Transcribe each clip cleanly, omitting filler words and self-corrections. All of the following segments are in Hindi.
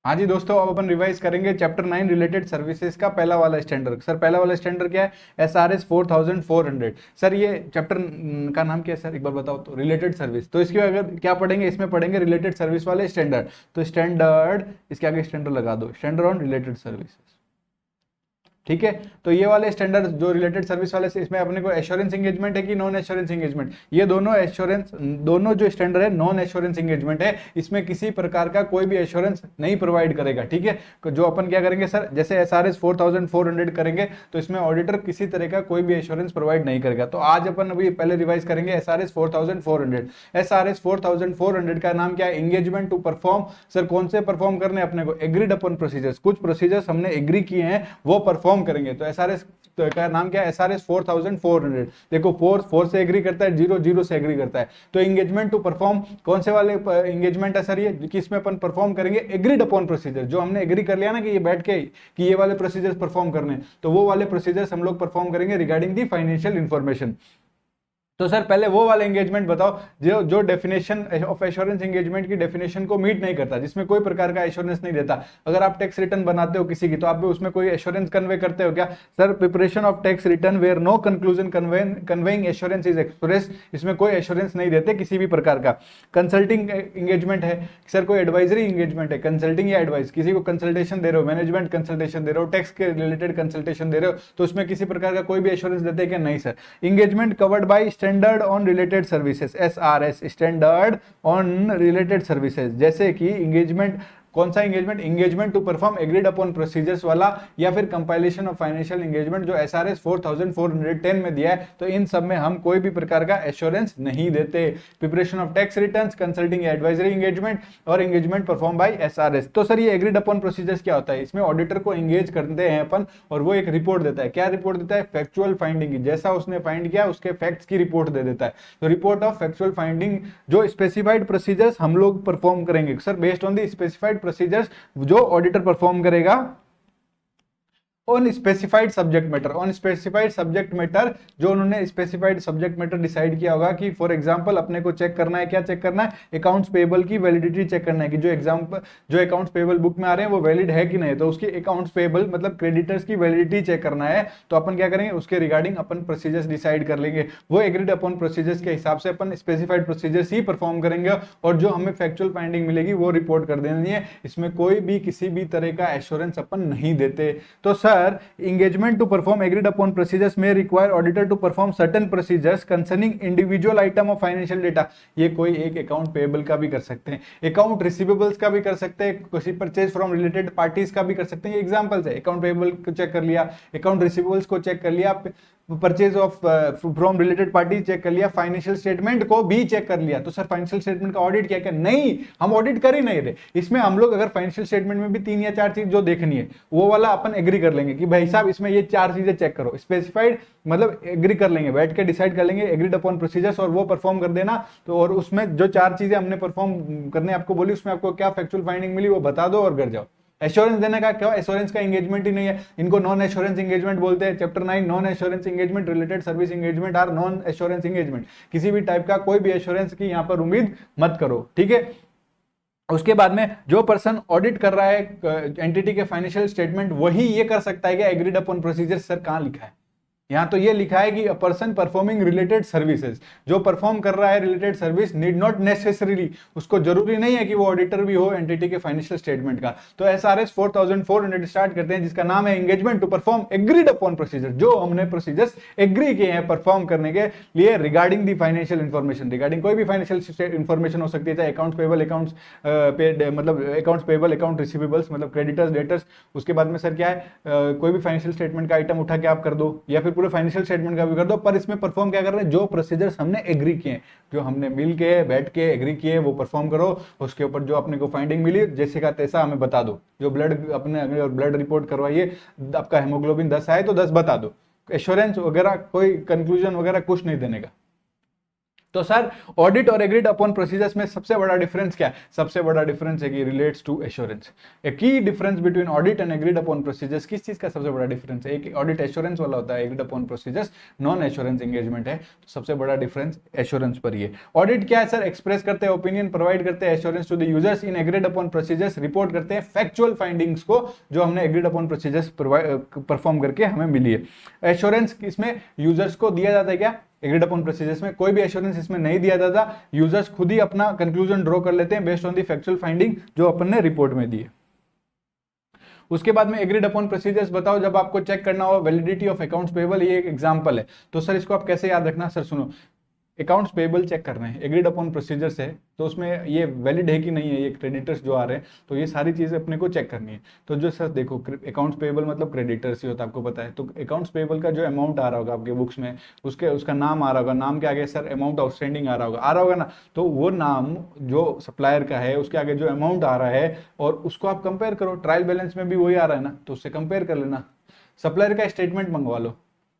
हाँ जी दोस्तों, अब अपन रिवाइज करेंगे चैप्टर 9 रिलेटेड सर्विसेज का पहला वाला स्टैंडर्ड। सर पहला वाला स्टैंडर्ड क्या है? SRS 4400। सर ये चैप्टर का नाम क्या है सर, एक बार बताओ तो। Related service. तो इसके अगर क्या पढ़ेंगे, इसमें पढ़ेंगे रिलेटेड सर्विस वाले स्टैंडर्ड। तो स्टैंडर्ड, इसके आगे स्टैंडर्ड लगा दो, स्टैंडर्ड ऑन रिलेटेड सर्विसेज। ठीक है। तो ये वाले स्टैंडर्ड जो रिलेटेड सर्विस वाले से, इसमें अपने को एश्योरेंस एंगेजमेंट है कि नॉन एश्योरेंस एंगेजमेंट, ये दोनों एश्योरेंस, दोनों जो स्टैंडर्ड है नॉन एश्योरेंस एंगेजमेंट है। इसमें किसी प्रकार का कोई भी एश्योरेंस नहीं प्रोवाइड करेगा। ठीक है। तो जो अपन क्या करेंगे सर, जैसे SRS 4400 करेंगे तो इसमें ऑडिटर किसी तरह का कोई भी एश्योरेंस प्रोवाइड नहीं करेगा। तो आज अपन अभी पहले रिवाइज करेंगे SRS 4400। SRS 4400 का नाम क्या है? Engagement to perform. सर कौन से परफॉर्म करने अपने को? एग्रीड अपन प्रोसीजर्स। कुछ प्रोसीजर्स हमने एग्री किए हैं वो परफॉर्म करेंगे। तो SRS का नाम क्या है? SRS 4400। देखो, 4 से एग्री करता है, 0 से एग्री करता है। तो एंगेजमेंट टू परफॉर्म कौन से वाले एंगेजमेंट है सर? ये कि इसमें अपन परफॉर्म करेंगे एग्रीड अपॉन प्रोसीजर। जो हमने एग्री कर लिया ना कि ये बैठ के कि ये वाले प्रोसीजर्स परफॉर्म करने, तो वो वाले प्रोसीजर्स हम लोग परफॉर्म करेंगे रिगार्डिंग दी फाइनेंशियल इंफॉर्मेशन। तो सर पहले वो वाला एंगेजमेंट बताओ जो जो डेफिनेशन ऑफ एश्योरेंस एंगेजमेंट की डेफिनेशन को मीट नहीं करता, जिसमें कोई प्रकार का एश्योरेंस नहीं देता। अगर आप टैक्स रिटर्न बनाते हो किसी की, तो आप भी उसमें कोई एश्योरेंस कन्वे करते हो क्या? Sir preparation of tax return where no conclusion conveying assurance is express, इसमें कोई एश्योरेंस नहीं देते किसी भी प्रकार का। कंसल्टिंग एंगेजमेंट है सर, कोई एडवाइजरी एंगेजमेंट है, कंसल्टिंग या एडवाइस, किसी को कंसल्टेशन दे रहे हो, मैनेजमेंट कंसल्टेशन दे रहे हो, टैक्स के रिलेटेड कंसल्टेशन दे रहे हो, तो उसमें किसी प्रकार का कोई भी एश्योरेंस देते हैं क्या? नहीं sir. Engagement covered by standard on related services, SRS, standard on related services. जैसे कि इंगेजमेंट, कौन सा engagement? Engagement to perform agreed upon procedures वाला, या फिर कंपाइलेशन ऑफ फाइनेंशियल एंगेजमेंट जो SRS 4410 में दिया है। तो इन सब में हम कोई भी प्रकार का एश्योरेंस नहीं देते। Preparation of tax returns, consulting advisory engagement और एंगेजमेंट परफॉर्म बाय SRS। तो सर ये एग्रीड अपॉन प्रोसीजर्स क्या होता है? इसमें ऑडिटर को एंगेज करते हैं अपन और वो एक रिपोर्ट देता है। क्या रिपोर्ट देता है? फैक्चुअल फाइंडिंग की, जैसा उसने फाइंड किया उसके फैक्ट्स की रिपोर्ट दे देता है। तो रिपोर्ट ऑफ फैक्चुअल फाइंडिंग, जो स्पेसिफाइड प्रोसीजर्स हम लोग परफॉर्म करेंगे sir, based on the specified procedures जो ऑडिटर परफॉर्म करेगा on specified subject matter, on specified subject matter, जो उन्होंने स्पेसिफाइड सब्जेक्ट मैटर डिसाइड किया होगा। कि फॉर एग्जांपल अपने को चेक करना है, क्या चेक करना है? अकाउंट्स पेबल की वैलिडिटी चेक करना है कि जो अकाउंट्स पेबल बुक में आ रहे हैं वो वैलिड है कि नहीं। तो उसकी अकाउंट्स पेबल मतलब क्रेडिटर्स की वैलिडिटी चेक करना है। तो अपन क्या करेंगे, उसके रिगार्डिंग अपन प्रोसीजर्स डिसाइड कर लेंगे। वो एग्रीड अपॉन प्रोसीजर्स के हिसाब से अपन स्पेसिफाइड प्रोसीजर्स ही परफॉर्म करेंगे और जो हमें फैक्चुअल फाइंडिंग मिलेगी वो रिपोर्ट कर देनी है। इसमें कोई भी किसी भी तरह का एश्योरेंस अपन नहीं देते। तो sir engagement to perform agreed upon procedures may require auditor to perform certain procedures concerning individual item of financial data। ये कोई एक अकाउंट पेबल का भी कर सकते हैं, अकाउंट रिसीवेबल्स का भी कर सकते हैं, किसी परचेज फ्रॉम रिलेटेड पार्टीज का भी कर सकते हैं। ये एग्जांपल्स है। अकाउंट पेबल को चेक कर लिया, अकाउंट रिसीवेबल्स को चेक कर लिया, purchase of from related party check कर लिया, फाइनेंशियल स्टेटमेंट को भी चेक कर लिया। तो सर फाइनेंशियल स्टेटमेंट का ऑडिट क्या क्या? नहीं, हम ऑडिट कर ही नहीं रहे। इसमें हम लोग अगर फाइनेंशियल स्टेटमेंट में भी 3 या 4 चीज जो देखनी है वो वाला अपन एग्री कर लेंगे कि भाई साहब इसमें ये 4 चीजें चेक करो। स्पेसिफाइड मतलब एग्री कर लेंगे, बैठ के डिसाइड कर लेंगे एग्रीड अपॉन प्रोसीजर्स और वो परफॉर्म कर देना। तो और उसमें जो 4 चीजें हमने परफॉर्म करने आपको बोली, उसमें आपको क्या फैक्चुअल फाइंडिंग मिली वो बता दो और घर जाओ। एश्योरेंस देने का क्या? एश्योरेंस का एंगेजमेंट ही नहीं है, इनको नॉन एश्योरेंस एंगेजमेंट बोलते हैं। Chapter 9 non assurance engagement related service engagement are non assurance engagement. किसी भी टाइप का कोई भी एश्योरेंस की यहां पर उम्मीद मत करो। ठीक है। उसके बाद में जो पर्सन ऑडिट कर रहा है एंटिटी के फाइनेंशियल स्टेटमेंट, वही ये कर सकता है कि एग्रीड अपॉन प्रोसीजर। सर कहां लिखा है? यहां तो ये लिखा है कि a person performing related services, जो परफॉर्म कर रहा है related service need not necessarily, उसको जरूरी नहीं है कि वो ऑडिटर भी हो एंटिटी के फाइनेंशियल स्टेटमेंट का। तो SRS 4400 स्टार्ट करते हैं, जिसका नाम है engagement to perform agreed upon procedure, जो हमने प्रोसीजर्स एग्री किए हैं परफॉर्म करने के लिए regarding the financial information. Regarding कोई भी फाइनेंशियल इंफॉर्मेशन हो सकती है, चाहे अकाउंट्स पेबल, अकाउंट्स मतलब अकाउंट्स पेबल, अकाउंट रिसीवेबल्स मतलब क्रेडिटर्स, डेटर्स। उसके बाद में सर क्या है, कोई भी फाइनेंशियल स्टेटमेंट का आइटम उठा के आप कर दो, या फिर पूरे फाइनेंशियल स्टेटमेंट का भी कर दो। पर इसमें परफॉर्म क्या कर रहे हैं? जो प्रोसीजर्स हमने एग्री किए, जो हमने मिल के बैठ के एग्री किए वो परफॉर्म करो। उसके ऊपर जो अपने को फाइंडिंग मिली जैसे का तैसा हमें बता दो। जो ब्लड अपने ब्लड रिपोर्ट करवाइए, आपका हेमोग्लोबिन 10 आए तो 10 बता दो। एश्योरेंस वगैरह कोई कंक्लूजन वगैरह कुछ नहीं देने का। तो सर ऑडिट और एग्रीड अपॉन प्रोसीजर्स में सबसे बड़ा डिफरेंस क्या है? सबसे बड़ा डिफरेंस है कि relates to assurance. A key difference between audit and agreed upon procedures, किस चीज का सबसे बड़ा डिफरेंस है? एक ऑडिट एश्योरेंस वाला होता है, agreed upon procedures non assurance engagement है। तो सबसे बड़ा डिफरेंस एश्योरेंस पर ही है। ऑडिट क्या है सर? एक्सप्रेस करते हैं ओपिनियन, प्रोवाइड करते हैं assurance to the users. In agreed upon procedures report करते हैं फैक्चुअल फाइंडिंग्स को जो हमने एग्रीड अपॉन प्रोसीजर्स परफॉर्म करके हमें मिली है। एश्योरेंस इसमें यूजर्स को दिया जाता है क्या? एग्रीड अपॉन प्रोसीजर्स में कोई भी एश्योरेंस इसमें नहीं दिया जाता। यूजर्स खुद ही अपना कंक्लूजन ड्रॉ कर लेते हैं based on the factual finding जो अपन ने रिपोर्ट में दी है। उसके बाद में एग्रीड अपॉन प्रोसीजर्स बताओ जब आपको चेक करना हो वैलिडिटी ऑफ अकाउंट्स पेबल, ये एक एग्जांपल है। तो सर इसको आप कैसे याद रखना? सर सुनो, अकाउंट्स पेबल चेक करना है, एग्रीड अपॉन प्रोसीजर्स है तो उसमें ये वैलिड है कि नहीं है, ये क्रेडिटर्स जो आ रहे हैं, तो ये सारी चीजें अपने को चेक करनी है। तो जो सर देखो अकाउंट्स पेबल मतलब क्रेडिटर्स ही होता है, आपको पता है। तो अकाउंट्स पेबल का जो अमाउंट आ रहा होगा आपके बुक्स में, उसका नाम आ रहा होगा, नाम के आगे सर अमाउंट आउटस्टैंडिंग आ रहा होगा ना। तो वो नाम जो सप्लायर का है उसके आगे जो अमाउंट आ रहा है और उसको आप कंपेयर करो, ट्रायल बैलेंस में भी वही आ रहा है ना, तो उससे कंपेयर कर लेना। सप्लायर का स्टेटमेंट मंगवा लो,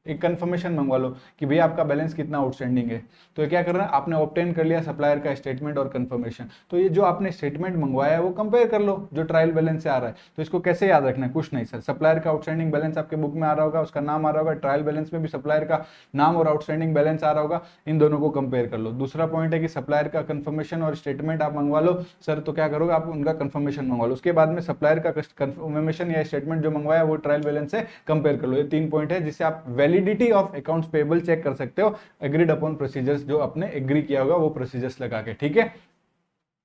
एक कंफर्मेशन मंगवा लो कि भैया आपका बैलेंस कितना आउटस्टैंडिंग है। तो क्या करना है, आपने ऑब्टेन कर लिया सप्लायर का स्टेटमेंट और कंफर्मेशन। तो ये जो आपने स्टेटमेंट मंगवाया है वो कंपेयर कर लो जो ट्रायल बैलेंस से आ रहा है। तो इसको कैसे याद रखना है? कुछ नहीं सर, सप्लायर का आउटस्टैंडिंग बैलेंस आपके बुक में आ रहा होगा, उसका नाम आ रहा होगा, ट्रायल बैलेंस में भी सप्लायर का नाम और आउटस्टैंडिंग बैलेंस आ रहा होगा, इन दोनों को कंपेयर कर लो। दूसरा पॉइंट है कि सप्लायर का कंफर्मेशन और स्टेटमेंट आप मंगवा लो सर, तो क्या करोगे आप उनका कंफर्मेशन मंगवा लो। उसके बाद में सप्लायर का कंफर्मेशन या स्टेटमेंट जो मंगवाया वो ट्रायल बैलेंस से कंपेयर कर लो। ये 3 पॉइंट है जिससे आप validity of accounts payable check कर सकते हो एग्रीड अपॉन प्रोसीजर्स जो आपने एग्री किया होगा वो प्रोसीजर्स लगा के। ठीक है,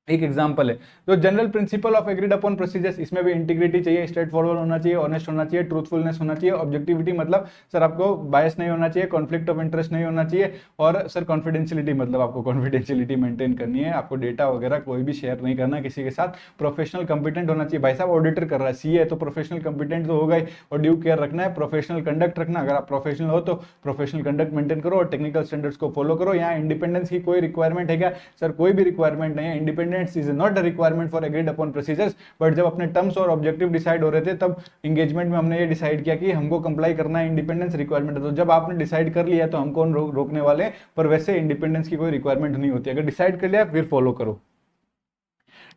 एक एग्जांपल है तो general principle of agreed upon procedures, इसमें भी इंटीग्रिटी चाहिए, स्ट्रेट फॉरवर्ड होना चाहिए, ऑनेस्ट होना चाहिए, ट्रूथफुलनेस होना चाहिए, ऑब्जेक्टिविटी मतलब सर आपको बायस नहीं होना चाहिए, कॉन्फ्लिक्ट ऑफ इंटरेस्ट नहीं होना चाहिए, और सर कॉन्फिडेंशियलिटी मतलब आपको कॉन्फिडेंशियलिटी मेंटेन करनी है, आपको डेटा वगैरह कोई भी शेयर नहीं करना किसी के साथ। प्रोफेशनल कंपिटेंट होना चाहिए, भाई साहब ऑडिटर कर रहा है, सीए है तो प्रोफेशनल कंपिटेंट तो होगा ही, और ड्यू केयर रखना है, प्रोफेशनल कंडक्ट रखना, अगर आप प्रोफेशनल हो तो प्रोफेशनल कंडक्ट मेंटेन करो और टेक्निकल स्टैंडर्ड्स को फॉलो करो। यहाँ इंडिपेंडेंस की कोई रिक्वायरमेंट है क्या? सर कोई भी रिक्वायरमेंट नहीं है, independence is not requirement for agreed upon procedures. But जब अपने टर्म्स और ऑब्जेक्टिव डिसाइड हो रहे थे तब एंगेजमेंट में हमने ये डिसाइड किया कि हमको कंप्लाई करना है, इंडिपेंडेंस रिक्वायरमेंट है। तो जब आपने डिसाइड कर लिया तो हम कौन रोकने वाले, पर वैसे इंडिपेंडेंस की कोई रिक्वायरमेंट नहीं होती, अगर डिसाइड कर लिया फिर फॉलो करो।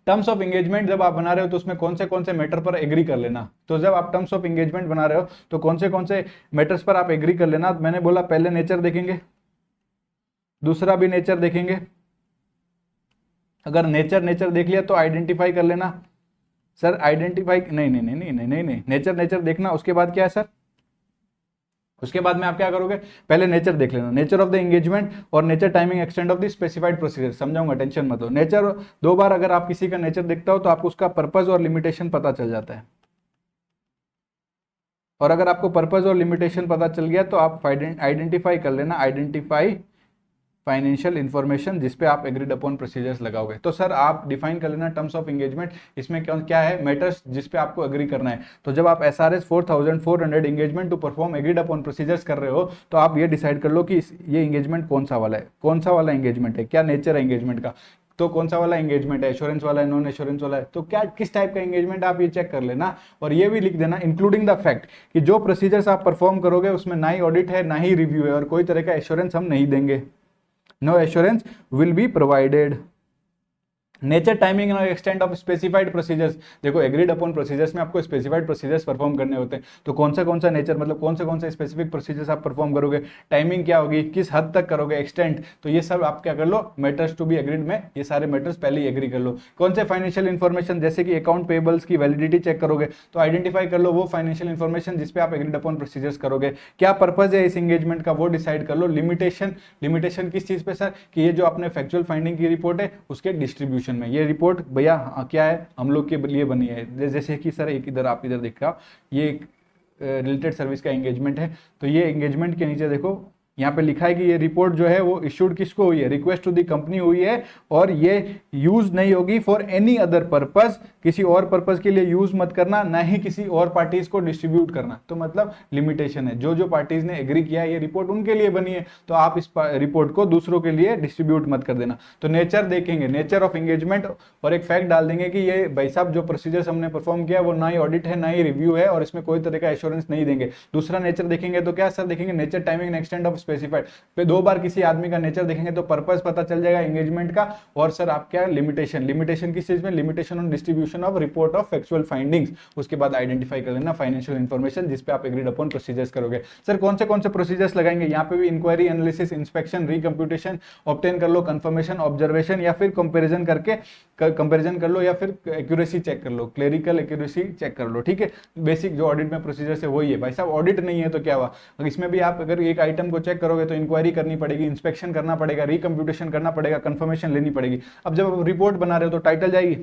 टर्म्स ऑफ एंगेजमेंट जब आप बना रहे हो तो उसमें कौन से मैटर पर एग्री कर लेना। तो जब आप टर्म्स ऑफ एंगेजमेंट बना रहे हो तो कौन से मैटर्स पर आप एग्री कर लेना। मैंने बोला पहले नेचर देखेंगे, दूसरा भी नेचर देखेंगे, अगर नेचर देख लिया तो आइडेंटिफाई कर लेना। सर आइडेंटिफाई नहीं, नेचर देखना, उसके बाद क्या है सर, उसके बाद में आप क्या करोगे, पहले नेचर देख लेना, नेचर ऑफ द एंगेजमेंट और nature timing extent of the specified procedure. समझाऊंगा, टेंशन मत लो। नेचर 2 बार अगर आप किसी का नेचर देखता हो तो आपको उसका पर्पज और लिमिटेशन पता चल जाता है, और अगर आपको पर्पज और लिमिटेशन पता चल गया तो आप आइडेंटिफाई कर लेना, आइडेंटिफाई फाइनेंशियल इंफॉर्मेशन जिस पे आप एग्रीड अपॉन प्रोसीजर्स लगाओगे। तो सर आप डिफाइन कर लेना टर्म्स ऑफ एंगेजमेंट, इसमें क्या है, मैटर्स जिस पे आपको एग्री करना है। तो जब आप SRS 4400 engagement to perform agreed upon procedures कर रहे हो तो आप ये डिसाइड कर लो कि ये एंगेजमेंट कौन सा वाला एंगेजमेंट है, क्या नेचर है एंगेजमेंट का, तो कौन सा वाला एंगेजमेंट है, एश्योरेंस वाला है, नॉन एश्योरेंस वाला है, तो क्या किस टाइप का एंगेजमेंट आप ये चेक कर लेना। और ये भी लिख देना इंक्लूडिंग द फैक्ट कि जो प्रोसीजर्स आप परफॉर्म करोगे उसमें ना ही ऑडिट है ना ही रिव्यू है और कोई तरह का एश्योरेंस हम नहीं देंगे, no assurance will be provided। Nature timing और एक्सटेंट ऑफ स्पेसिफाइड प्रोसीजर्स, देखो एग्रीड अपॉन प्रोसीजर्स में आपको स्पेसिफाइड प्रोसीजर्स परफॉर्म करने होते हैं, तो कौन सा नेचर मतलब कौन से स्पेसिफिक प्रोसीजर्स आप परफॉर्म करोगे, टाइमिंग क्या होगी, किस हद तक करोगे, एक्सटेंट, तो ये सब आप क्या कर लो, मैटर्स टू बी एग्रीड में ये सारे मैटर्स पहले ही एग्री कर लो। कौन से फाइनेंशियल इन्फॉर्मेशन, जैसे कि अकाउंट पेबल्स की वैलिडिटी चेक करोगे तो आइडेंटिफाई कर लो वो फाइनेंशियल इन्फॉर्मेशन जिसपे आप एग्रीड अपॉन प्रोसीजर्स करोगे। क्या पर्पज है इस एंगेजमेंट का वो डिसाइड कर लो। लिमिटेशन किस चीज पे सर, कि ये जो आपने फैक्चुअल फाइंडिंग की रिपोर्ट है उसके डिस्ट्रीब्यूशन में, ये रिपोर्ट भैया क्या है, हम लोग के लिए बनी है। जैसे कि सर एक इधर आप इधर देख रहे हो, ये एक रिलेटेड सर्विस का एंगेजमेंट है, तो ये एंगेजमेंट के नीचे देखो यहाँ पे लिखा है कि ये रिपोर्ट जो है वो इश्यूड किसको हुई है, रिक्वेस्ट टू दी कंपनी हुई है, और ये यूज नहीं होगी फॉर एनी अदर पर्पस, किसी और पर्पस के लिए यूज मत करना, ना ही किसी और पार्टीज को डिस्ट्रीब्यूट करना। तो मतलब लिमिटेशन है, जो पार्टीज ने एग्री किया ये रिपोर्ट उनके लिए बनी है, तो आप इस रिपोर्ट को दूसरों के लिए डिस्ट्रीब्यूट मत कर देना। तो नेचर देखेंगे, नेचर ऑफ एंगेजमेंट, और एक फैक्ट डाल देंगे कि ये भाई साहब जो प्रोसीजर्स हमने परफॉर्म किया वो ना ही ऑडिट है ना ही रिव्यू है और इसमें कोई तरह का एश्योरेंस नहीं देंगे। दूसरा नेचर देखेंगे तो क्या सर देखेंगे, nature timing and extent of specified. पे 2 बार किसी आदमी का नेचर देखेंगे तो पर्पस पता चल जाएगा एंगेजमेंट का। और सर आप क्या लिमिटेशन किस चीज में, limitation on distribution of report of factual findings. उसके बाद आइडेंटिफाई कर लेना फाइनेंशियल इन्फॉर्मेशन जिस पे आप एग्रीड अपॉन प्रोसीजर्स करोगे। सर कौन से प्रोसीजर्स लगाएंगे यहाँ पे भी, इंक्वायरी, एनालिसिस, इंस्पेक्शन, रिकम्प्यूटेशन, ऑब्टेन कर लो, कंफर्मेशन, ऑब्जर्वेशन, या फिर कंपेरिजन करके कंपेरिजन कर लो, या फिर एक्यूरेसी चेक कर लो, क्लेरिकल एक्यूरेसी चेक कर लो। ठीक है, बेसिक जो ऑडिट में प्रोसीजर है वही है। भाई साहब ऑडिट नहीं है तो क्या हुआ, इसमें भी आप अगर एक आइटम को चेक करोगे तो इंक्वायरी करनी पड़ेगी, इंस्पेक्शन करना पड़ेगा, रिकम्प्यूटेशन करना पड़ेगा, कंफर्मेशन लेनी पड़ेगी। अब जब आप रिपोर्ट बना रहे हो तो टाइटल जाएगी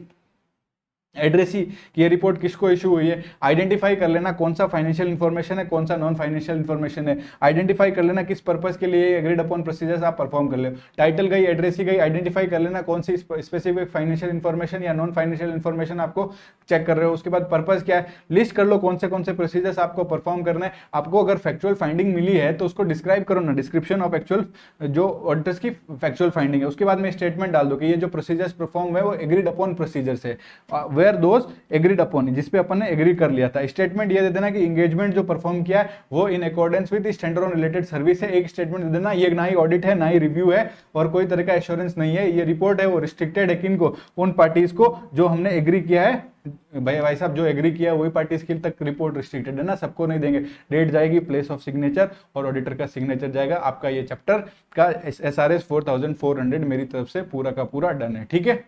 एड्रेसी कि ये रिपोर्ट किसको इशू हुई है, आइडेंटिफाई कर लेना कौन सा फाइनेंशियल इन्फॉर्मेशन है, कौन सा नॉन फाइनेंशियल इन्फॉर्मेशन है, आइडेंटिफाई कर लेना किस पर्पस के लिए एग्रीड अपॉन प्रोसीजर्स आप परफॉर्म कर ले। टाइटल गई, एड्रेसी गई, आइडेंटिफाई कर लेना कौन सी स्पेसिफिक फाइनेंशियल इन्फॉर्मेशन या नॉन फाइनेंशियल इन्फॉर्मेशन आपको चेक कर रहे हो। उसके बाद पर्पस क्या है, लिस्ट कर लो कौन से प्रोसीजर्स आपको परफॉर्म करना है। आपको अगर फैक्चुअल फाइंडिंग मिली है तो उसको डिस्क्राइब करो ना, डिस्क्रिप्शन ऑफ एक्चुअल जो ऑडिटर्स की फैक्चुअल फाइंडिंग है। उसके बाद में स्टेटमेंट डाल दो कि ये जो प्रोसीजर्स परफॉर्म हुए वो एग्रीड अपॉन प्रोसीजर्स है, वेयर दोज एग्रीड अपॉन, जिसपे अपन ने एग्री कर लिया था। स्टेटमेंट ये दे देना कि एंगेजमेंट जो परफॉर्म किया है वो in accordance with standard on related service है। एक स्टेटमेंट दे देना, ये ना ही ऑडिट है ना ही रिव्यू है और कोई तरह का एश्योरेंस नहीं है, ये रिपोर्ट है वो रिस्ट्रिक्टेड है किनको, उन पार्टीज को जो हमने एग्री किया है। भाई साहब जो एग्री किया है वही पार्टीज के तक रिपोर्ट रिस्ट्रिक्टेड है ना, सबको नहीं देंगे। डेट जाएगी, प्लेस ऑफ सिग्नेचर और ऑडिटर का सिग्नेचर जाएगा। आपका ये चैप्टर का SRS 4400 मेरी तरफ से पूरा का पूरा डन है। ठीक है।